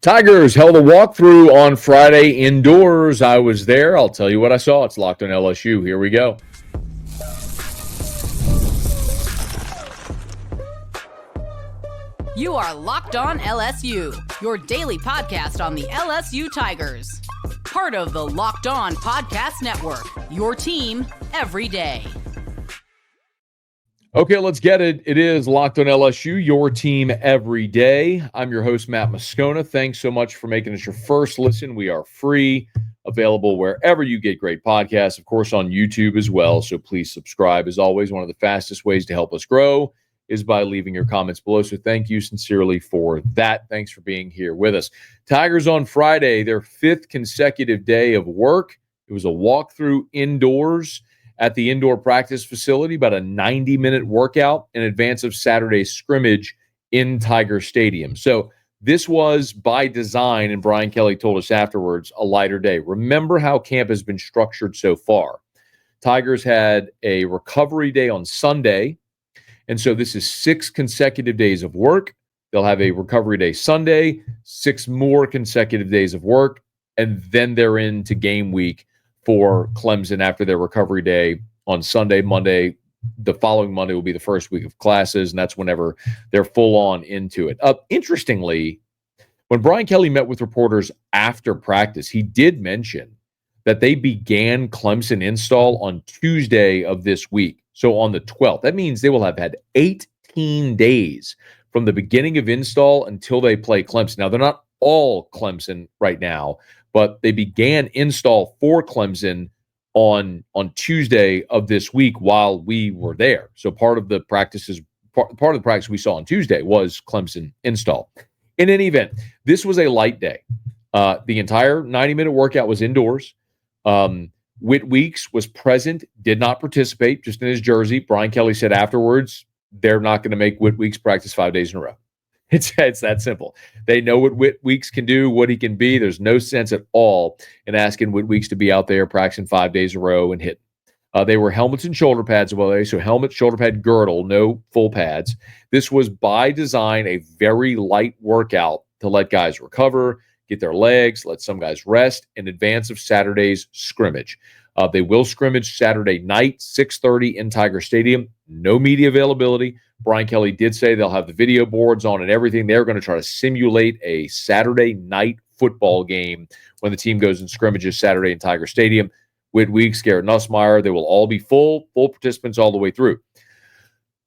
Tigers held a walkthrough on Friday indoors. I was there. I'll tell you what I saw. It's Locked on LSU. Here we go. You are Locked on LSU, your daily podcast on the LSU Tigers. Part of the Locked On Podcast Network, your team every day. Okay, let's get it. It is Locked on LSU, your team every day. I'm your host, Matt Moscona. Thanks so much for making us your first listen. We are free, available wherever you get great podcasts, of course, on YouTube as well. So please subscribe. As always, one of the fastest ways to help us grow is by leaving your comments below. So thank you sincerely for that. Thanks for being here with us. Tigers on Friday, their fifth consecutive day of work. It was a walkthrough indoors at the indoor practice facility, about a 90-minute workout in advance of Saturday's scrimmage in Tiger Stadium. So this was by design, and Brian Kelly told us afterwards, a lighter day. Remember how camp has been structured so far. Tigers had a recovery day on Sunday, and so this is 6 consecutive days of work. They'll have a recovery day Sunday, 6 more consecutive days of work, and then they're into game week for Clemson after their recovery day on Sunday. Monday, the following Monday will be the first week of classes, and that's whenever they're full on into it. Interestingly, when Brian Kelly met with reporters after practice, he did mention that they began Clemson install on Tuesday of this week, so on the 12th. That means they will have had 18 days from the beginning of install until they play Clemson. Now, they're not all Clemson right now, but they began install for Clemson on Tuesday of this week while we were there. So part of the practice we saw on Tuesday was Clemson install. In any event, this was a light day. The entire 90-minute workout was indoors. Whit Weeks was present, did not participate, just in his jersey. Brian Kelly said afterwards, they're not going to make Whit Weeks practice 5 days in a row. It's that simple. They know what Whit Weeks can do, what he can be. There's no sense at all in asking Whit Weeks to be out there practicing 5 days in a row and hitting. They were helmets and shoulder pads, so helmet, shoulder pad, girdle, no full pads. This was by design a very light workout to let guys recover, get their legs, let some guys rest in advance of Saturday's scrimmage. They will scrimmage Saturday night, 6:30 in Tiger Stadium. No media availability. Brian Kelly did say they'll have the video boards on and everything. They're going to try to simulate a Saturday night football game when the team goes and scrimmages Saturday in Tiger Stadium. Whit Weeks, Garrett Nussmeier, they will all be full participants all the way through.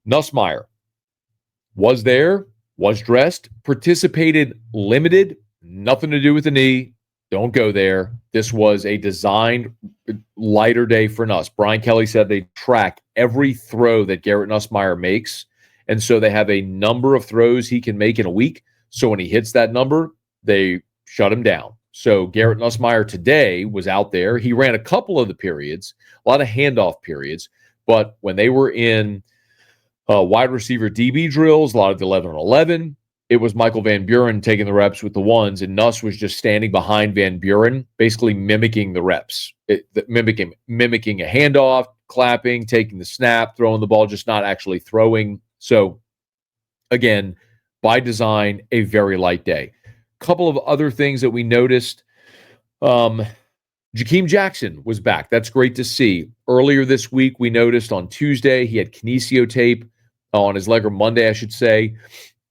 Nussmeier was there, was dressed, participated limited, nothing to do with the knee. Don't go there. This was a designed lighter day for Nuss. Brian Kelly said they track every throw that Garrett Nussmeier makes. And so they have a number of throws he can make in a week. So when he hits that number, they shut him down. So Garrett Nussmeier today was out there. He ran a couple of the periods, a lot of handoff periods. But when they were in wide receiver DB drills, a lot of the 11 on 11, it was Michael Van Buren taking the reps with the ones, and Nuss was just standing behind Van Buren, basically mimicking the reps, mimicking a handoff, clapping, taking the snap, throwing the ball, just not actually throwing. So, again, by design, a very light day. Couple of other things that we noticed. Jakeem Jackson was back. That's great to see. Earlier this week, we noticed on Tuesday he had kinesio tape on his leg, or Monday, I should say,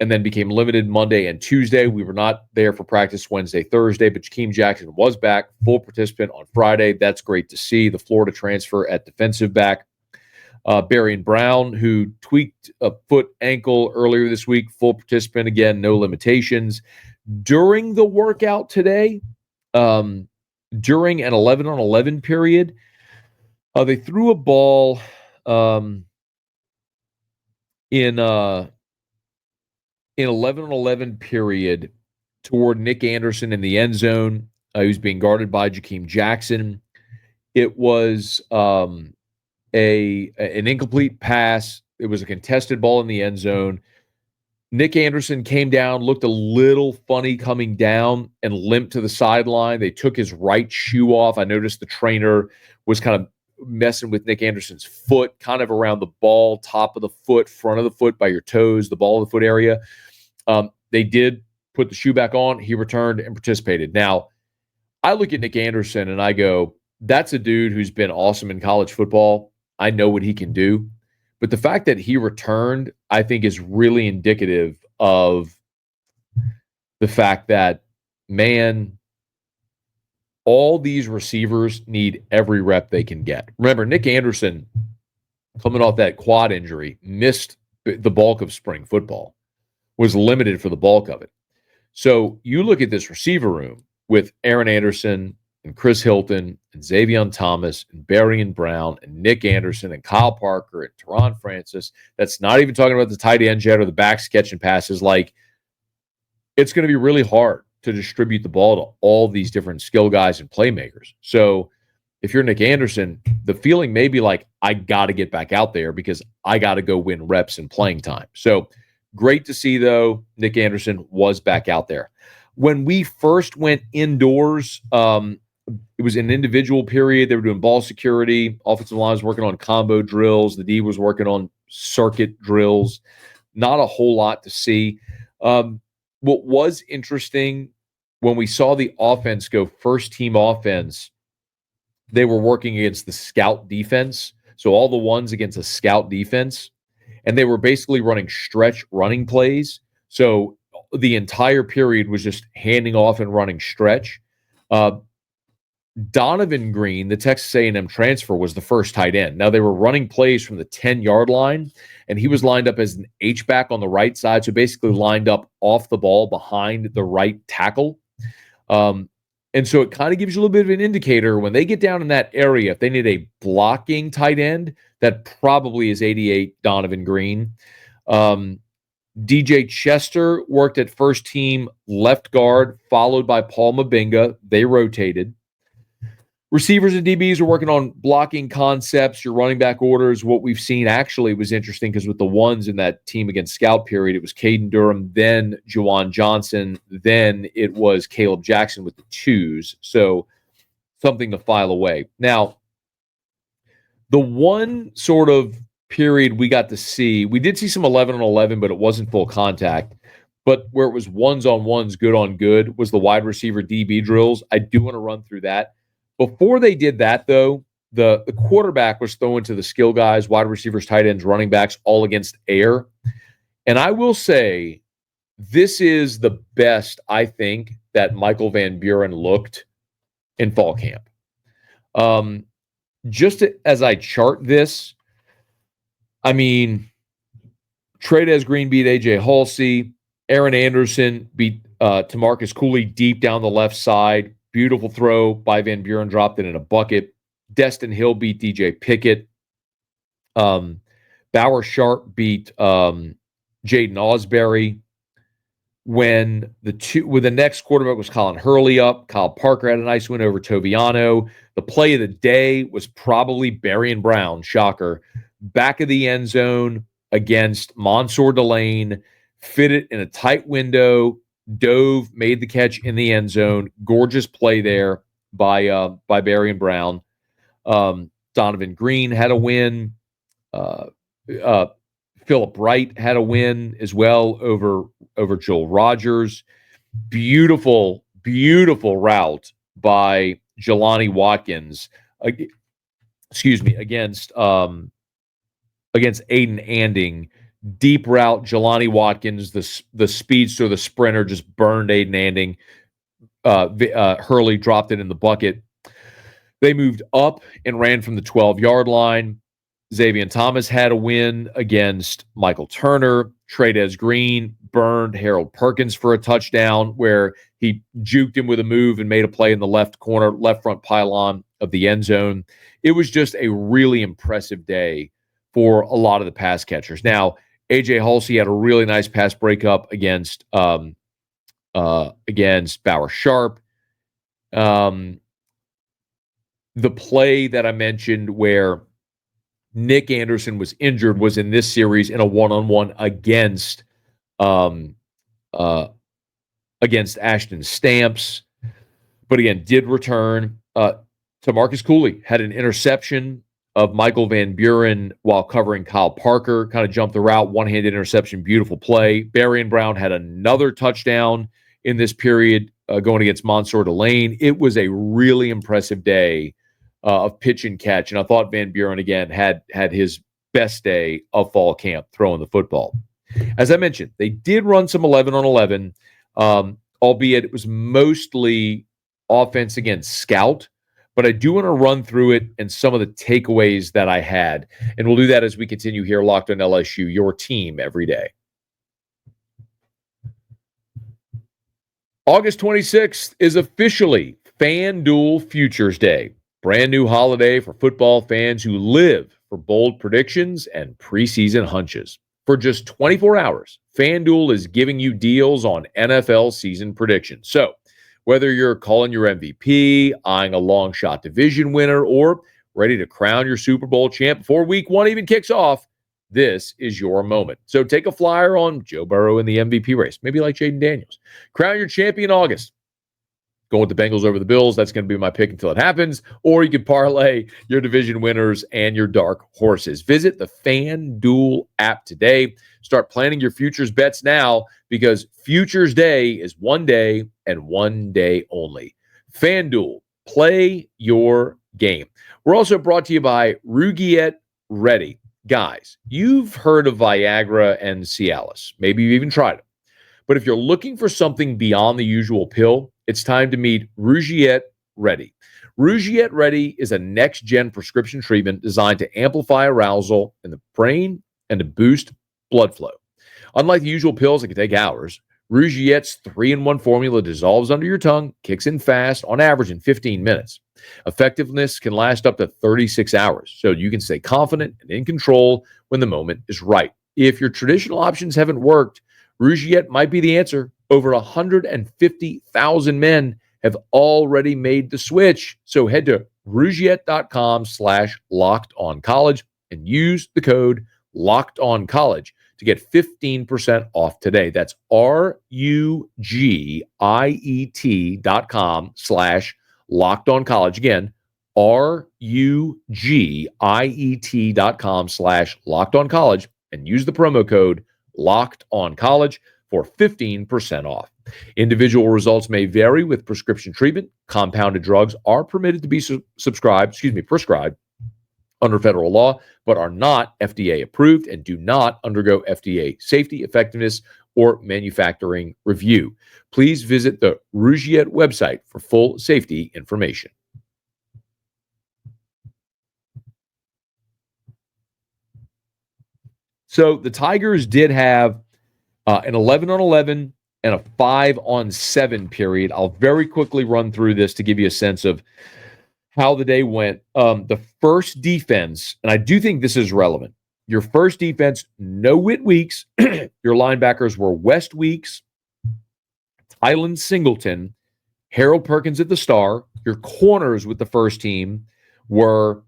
and then became limited Monday and Tuesday. We were not there for practice Wednesday, Thursday, but Jakeem Jackson was back, full participant on Friday. That's great to see. The Florida transfer at defensive back. Barry Brown, who tweaked a foot ankle earlier this week, full participant again, no limitations. During the workout today, during an 11 on 11 period, they threw a ball in 11 on 11 period toward Nick Anderson in the end zone, who's being guarded by Jakeem Jackson. It was an incomplete pass. It was a contested ball in the end zone. Nick Anderson came down, looked a little funny coming down, and limped to the sideline. They took his right shoe off. I noticed the trainer was kind of messing with Nick Anderson's foot, kind of around the ball, top of the foot, front of the foot by your toes, the ball of the foot area. They did put the shoe back on. He returned and participated. Now, I look at Nick Anderson and I go, that's a dude who's been awesome in college football. I know what he can do. But the fact that he returned, I think, is really indicative of the fact that, man, all these receivers need every rep they can get. Remember, Nick Anderson, coming off that quad injury, missed the bulk of spring football, was limited for the bulk of it. So you look at this receiver room with Aaron Anderson and Chris Hilton and Xavier Thomas and Barry Brown and Nick Anderson and Kyle Parker and Teron Francis. That's not even talking about the tight end yet or the backs catching passes. Like, it's going to be really hard to distribute the ball to all these different skill guys and playmakers. So if you're Nick Anderson, the feeling may be like, I got to get back out there because I got to go win reps and playing time. So great to see, though, Nick Anderson was back out there. When we first went indoors, it was an individual period. They were doing ball security. Offensive line was working on combo drills. The D was working on circuit drills. Not a whole lot to see. What was interesting, when we saw the offense go first team offense, they were working against the scout defense. So all the ones against a scout defense. And they were basically running stretch running plays. So the entire period was just handing off and running stretch. Donovan Green, the Texas A&M transfer, was the first tight end. Now, they were running plays from the 10-yard line, and he was lined up as an H-back on the right side, so basically lined up off the ball behind the right tackle. And so it kind of gives you a little bit of an indicator when they get down in that area, if they need a blocking tight end, that probably is 88 Donovan Green. DJ Chester worked at first team left guard, followed by Paul Mabinga. They rotated. Receivers and DBs are working on blocking concepts, your running back orders. What we've seen actually was interesting because with the ones in that team against scout period, it was Caden Durham, then Juwan Johnson, then it was Caleb Jackson with the twos. So something to file away. Now, the one sort of period we got to see, we did see some 11 on 11, but it wasn't full contact. But where it was ones on ones, good on good, was the wide receiver DB drills. I do want to run through that. Before they did that, though, the quarterback was throwing to the skill guys, wide receivers, tight ends, running backs, all against air. And I will say, this is the best, I think, that Michael Van Buren looked in fall camp. Just as I chart this, I mean, Tradez Green beat A.J. Halsey. Aaron Anderson beat Tamarcus Cooley deep down the left side. Beautiful throw by Van Buren, dropped it in a bucket. Destin Hill beat DJ Pickett. Bauer Sharp beat Jaden Osbury. When the next quarterback was Colin Hurley up, Kyle Parker had a nice win over Toviano. The play of the day was probably Barry Brown, shocker, back of the end zone against Mansour Delane, fit it in a tight window, dove, made the catch in the end zone. Gorgeous play there by Barry Brown. Donovan Green had a win. Philip Wright had a win as well over Joel Rogers. Beautiful, beautiful route by Jelani Watkins. Against Aiden Anding. Deep route, Jelani Watkins, the speedster, the sprinter, just burned Aiden Anding. Hurley dropped it in the bucket. They moved up and ran from the 12-yard line. Xavier Thomas had a win against Michael Turner. Tradez Green burned Harold Perkins for a touchdown where he juked him with a move and made a play in the left corner, left front pylon of the end zone. It was just a really impressive day for a lot of the pass catchers. Now, A.J. Halsey had a really nice pass breakup against Bauer Sharp. The play that I mentioned where Nick Anderson was injured was in this series in a one-on-one against Ashton Stamps, but again, did return. Tamarcus Cooley had an interception of Michael Van Buren while covering Kyle Parker, kind of jumped the route, one-handed interception, beautiful play. Barry Brown had another touchdown in this period going against Mansour Delane. It was a really impressive day of pitch and catch, and I thought Van Buren, again, had his best day of fall camp throwing the football. As I mentioned, they did run some 11 on 11, albeit it was mostly offense against scout. But I do want to run through it and some of the takeaways that I had. And we'll do that as we continue here, Locked on LSU, your team every day. August 26th is officially FanDuel Futures Day. Brand new holiday for football fans who live for bold predictions and preseason hunches. For just 24 hours, FanDuel is giving you deals on NFL season predictions. So, whether you're calling your MVP, eyeing a long shot division winner, or ready to crown your Super Bowl champ before week one even kicks off, this is your moment. So take a flyer on Joe Burrow in the MVP race, maybe like Jaden Daniels. Crown your champion in August. Go with the Bengals over the Bills. That's going to be my pick until it happens. Or you can parlay your division winners and your dark horses. Visit the FanDuel app today. Start planning your futures bets now because Futures Day is one day and one day only. FanDuel, play your game. We're also brought to you by Rugiet Ready. Guys, you've heard of Viagra and Cialis. Maybe you've even tried it. But if you're looking for something beyond the usual pill, it's time to meet Rugiet Ready. Rugiet Ready is a next-gen prescription treatment designed to amplify arousal in the brain and to boost blood flow. Unlike the usual pills that can take hours, Rugiet's 3-in-1 formula dissolves under your tongue, kicks in fast, on average in 15 minutes. Effectiveness can last up to 36 hours, so you can stay confident and in control when the moment is right. If your traditional options haven't worked, Rugiet might be the answer. Over 150,000 men have already made the switch. So head to Rugiet.com/LockedOnCollege and use the code LockedOnCollege to get 15% off today. That's RUGIET.com/LockedOnCollege. Again, RUGIET.com/LockedOnCollege and use the promo code LockedOnCollege for 15% off. Individual results may vary with prescription treatment. Compounded drugs are permitted to be prescribed under federal law, but are not FDA approved and do not undergo FDA safety, effectiveness, or manufacturing review. Please visit the Rugiet website for full safety information. So the Tigers did have an 11 on 11 and a 5 on 7 period. I'll very quickly run through this to give you a sense of how the day went. The first defense, and I do think this is relevant. Your first defense, no Whit Weeks. Your linebackers were West Weeks, Tylen Singleton, Harold Perkins at the star. Your corners with the first team were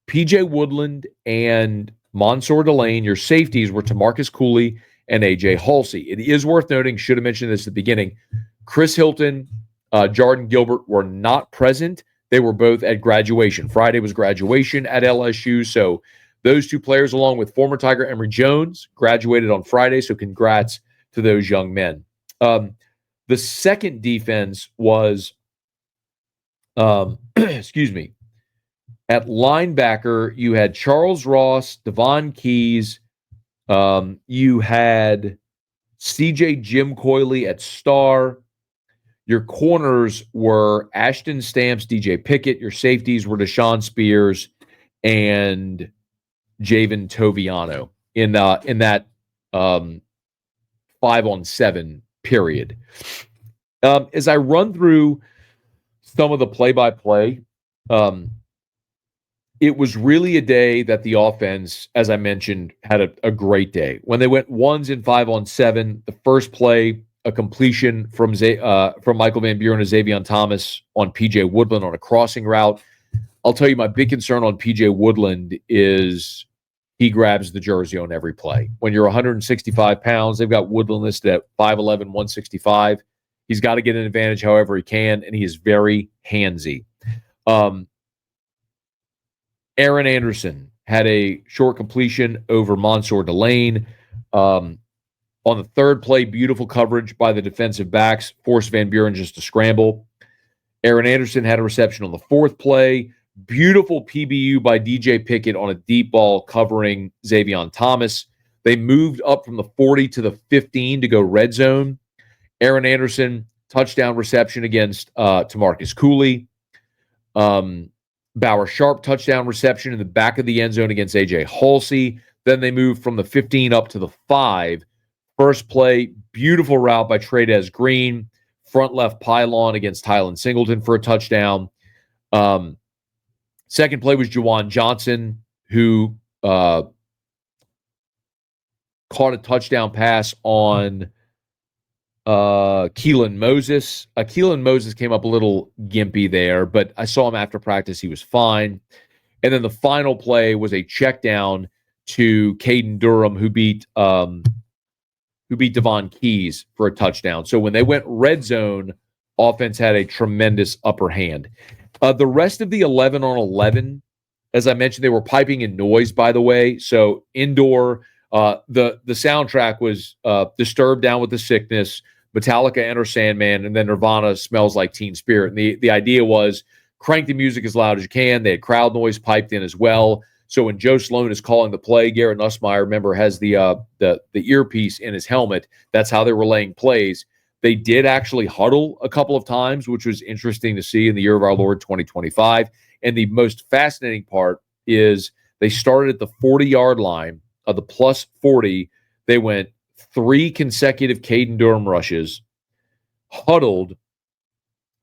P.J. Woodland and Mansour Delane. Your safeties were Tamarcus Cooley and A.J. Halsey. It is worth noting, should have mentioned this at the beginning, Chris Hilton, Jordan Gilbert were not present. They were both at graduation. Friday was graduation at LSU, so those two players, along with former Tiger Emory Jones, graduated on Friday, so congrats to those young men. The second defense was, excuse me, at linebacker, you had Charles Ross, Devon Keys, you had CJ Jim Coyley at star. Your corners were Ashton Stamps, DJ Pickett. Your safeties were Deshaun Spears and Javen Toviano in that 5 on 7 period. As I run through some of the play-by-play, it was really a day that the offense, as I mentioned, had a great day. When they went 1s in 5 on 7, the first play, a completion from Michael Van Buren to Xavier Thomas on P.J. Woodland on a crossing route. I'll tell you, my big concern on P.J. Woodland is he grabs the jersey on every play. When you're 165 pounds, they've got Woodland listed at 5'11", 165. He's got to get an advantage however he can, and he is very handsy. Aaron Anderson had a short completion over Mansour Delane. On the third play, beautiful coverage by the defensive backs, forced Van Buren just to scramble. Aaron Anderson had a reception on the fourth play. Beautiful PBU by DJ Pickett on a deep ball covering Xavion Thomas. They moved up from the 40 to the 15 to go red zone. Aaron Anderson, touchdown reception against Tamarcus Cooley. Bauer Sharp, touchdown reception in the back of the end zone against A.J. Halsey. Then they moved from the 15 up to the 5. First play, beautiful route by Trey'Dez Green. Front left pylon against Tylen Singleton for a touchdown. Second play was Juwan Johnson, who caught a touchdown pass on Keelan Moses. Keelan Moses came up a little gimpy there, but I saw him after practice. He was fine. And then the final play was a check down to Caden Durham, who beat Devon Keys for a touchdown. So when they went red zone, offense had a tremendous upper hand. The rest of the 11 on 11, as I mentioned, they were piping in noise, by the way. So indoor, the soundtrack was Disturbed Down with the Sickness, Metallica Enter Sandman, and then Nirvana Smells Like Teen Spirit. And the idea was crank the music as loud as you can. They had crowd noise piped in as well. So when Joe Sloan is calling the play, Garrett Nussmeier, remember, has the earpiece in his helmet. That's how they were laying plays. They did actually huddle a couple of times, which was interesting to see in the year of our Lord 2025. And the most fascinating part is they started at the 40-yard line of the plus 40. They went 3 consecutive Caden Durham rushes, huddled,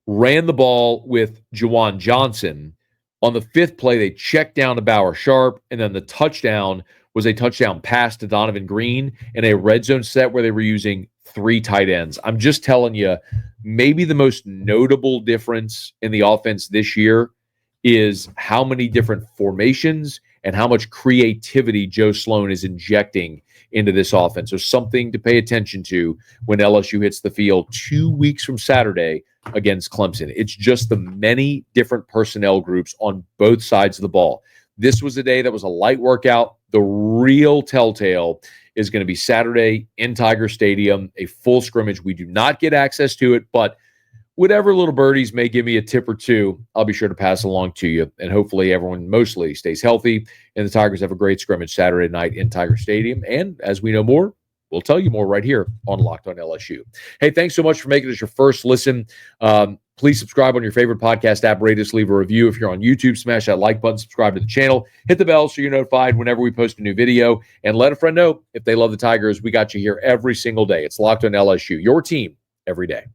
ran the ball with Juwan Johnson. On the 5th play, they checked down to Bauer Sharp, and then the touchdown was a touchdown pass to Donovan Green in a red zone set where they were using 3 tight ends. I'm just telling you, maybe the most notable difference in the offense this year is how many different formations and how much creativity Joe Sloan is injecting into this offense. So something to pay attention to when LSU hits the field 2 weeks from Saturday against Clemson. It's just the many different personnel groups on both sides of the ball. This was a day that was a light workout. The real telltale is going to be Saturday in Tiger Stadium, a full scrimmage. We do not get access to it, but whatever little birdies may give me a tip or two, I'll be sure to pass along to you. And hopefully everyone mostly stays healthy, and the Tigers have a great scrimmage Saturday night in Tiger Stadium. And as we know more, we'll tell you more right here on Locked On LSU. Hey, thanks so much for making this your first listen. Please subscribe on your favorite podcast app. Rate us, leave a review. If you're on YouTube, smash that like button, subscribe to the channel, hit the bell so you're notified whenever we post a new video, and let a friend know if they love the Tigers. We got you here every single day. It's Locked On LSU, your team every day.